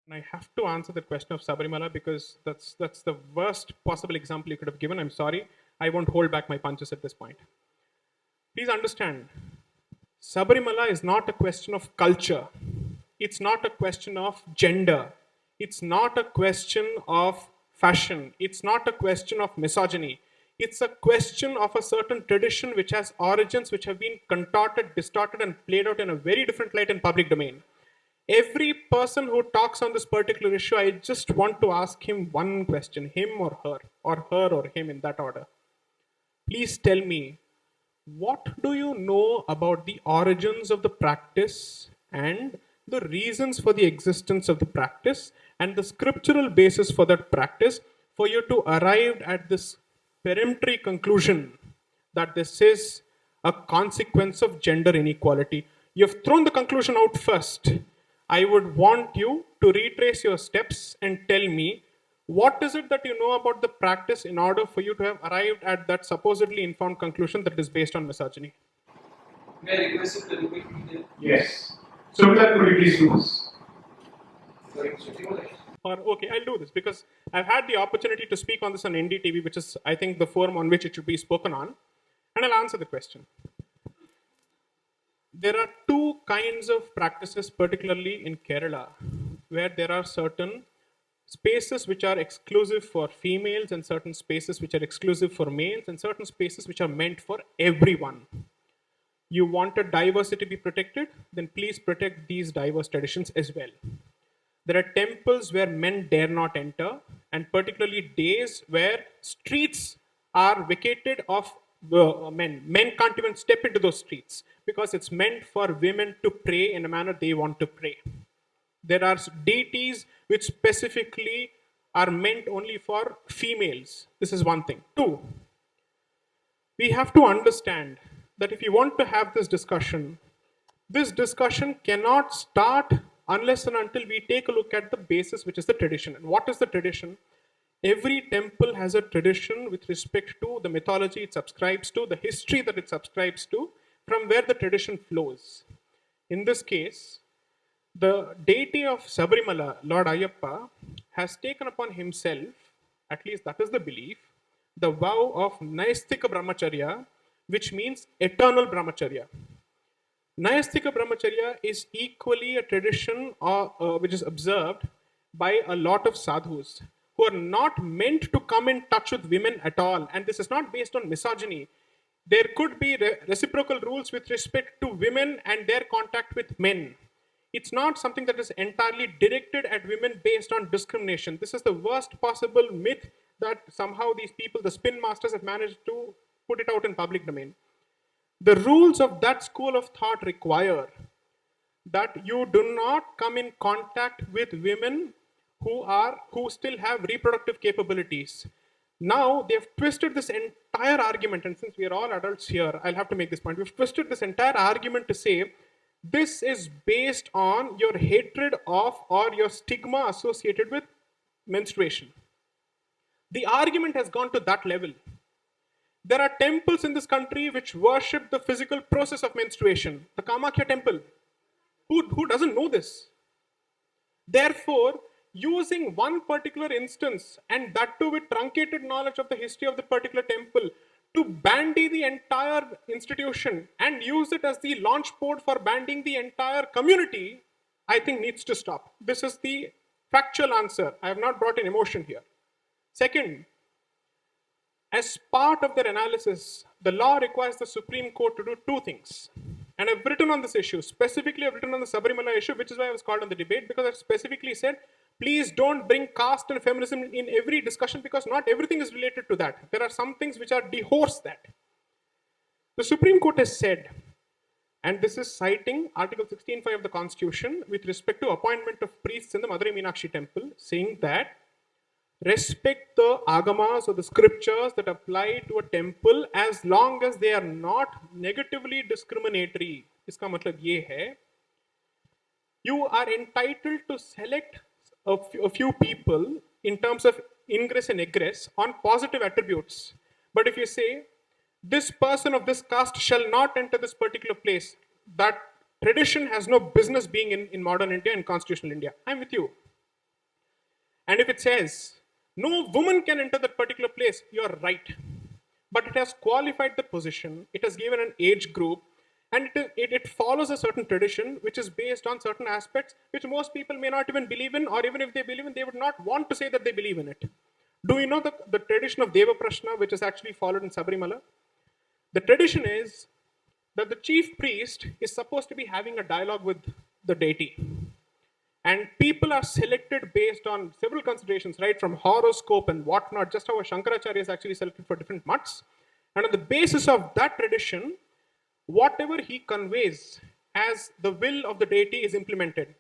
And I have to answer the question of Sabarimala because that's the worst possible example you could have given. I'm sorry. I won't hold back my punches at this point. Please understand, Sabarimala is not a question of culture. It's not a question of gender. It's not a question of fashion. It's not a question of misogyny. It's a question of a certain tradition which has origins which have been contorted, distorted, and played out in a very different light in public domain. Every person who talks on this particular issue, I just want to ask him one question, him or her or him in that order. Please tell me, what do you know about the origins of the practice and the reasons for the existence of the practice and the scriptural basis for that practice for you to arrive at this peremptory conclusion that this is a consequence of gender inequality? You've thrown the conclusion out first. I would want you to retrace your steps and tell me what is it that you know about the practice in order for you to have arrived at that supposedly informed conclusion that is based on misogyny? May I request you to repeat it? Yes. So, with that, could you please do this? Sorry, Or okay, I'll do this because I've had the opportunity to speak on this on NDTV, which is I think the forum on which it should be spoken on, and I'll answer the question. There are two kinds of practices, particularly in Kerala, where there are certain spaces which are exclusive for females and certain spaces which are exclusive for males and certain spaces which are meant for everyone. You want a diversity to be protected, then please protect these diverse traditions as well. There are temples where men dare not enter, and particularly days where streets are vacated of men. Men can't even step into those streets because it's meant for women to pray in a manner they want to pray. There are deities which specifically are meant only for females. This is one thing. Two, we have to understand that if you want to have this discussion cannot start unless and until we take a look at the basis, which is the tradition. And what is the tradition? Every temple has a tradition with respect to the mythology it subscribes to, the history that it subscribes to, from where the tradition flows. In this case, the deity of Sabarimala, Lord Ayyappa, has taken upon himself, at least that is the belief, the vow of Naistika Brahmacharya, which means eternal Brahmacharya. Naistika Brahmacharya is equally a tradition which is observed by a lot of sadhus who are not meant to come in touch with women at all. And this is not based on misogyny. There could be reciprocal rules with respect to women and their contact with men. It's not something that is entirely directed at women based on discrimination. This is the worst possible myth that somehow these people, the spin masters, have managed to put it out in public domain. The rules of that school of thought require that you do not come in contact with women who still have reproductive capabilities. Now they've twisted this entire argument, and since we are all adults here, I'll have to make this point. We've twisted this entire argument to say this is based on your hatred of or your stigma associated with menstruation. The argument has gone to that level. There are temples in this country which worship the physical process of menstruation. The Kamakhya temple. Who doesn't know this? Therefore, using one particular instance, and that too with truncated knowledge of the history of the particular temple, to bandy the entire institution and use it as the launch port for banding the entire community, I think needs to stop. This is the factual answer. I have not brought in emotion here. Second, as part of their analysis, the law requires the Supreme Court to do two things. And I've written on this issue. Specifically, I've written on the Sabarimala issue, which is why I was called on the debate, because I've specifically said, please don't bring caste and feminism in every discussion because not everything is related to that. There are some things which are dehorse that. The Supreme Court has said, and this is citing Article 16.5 of the Constitution with respect to appointment of priests in the Madurai Meenakshi temple, saying that respect the agamas or the scriptures that apply to a temple as long as they are not negatively discriminatory. इसका मतलब ये है, you are entitled to select a few people in terms of ingress and egress on positive attributes. But if you say, this person of this caste shall not enter this particular place, that tradition has no business being in modern India and constitutional India. I'm with you. And if it says no woman can enter that particular place, you're right. But it has qualified the position, it has given an age group, and it follows a certain tradition which is based on certain aspects which most people may not even believe in, or even if they believe in, they would not want to say that they believe in it. Do you know the tradition of Deva Prashna, which is actually followed in Sabarimala? The tradition is that the chief priest is supposed to be having a dialogue with the deity. And people are selected based on several considerations, right? From horoscope and whatnot, just how a Shankaracharya is actually selected for different mutts. And on the basis of that tradition, whatever he conveys as the will of the deity is implemented.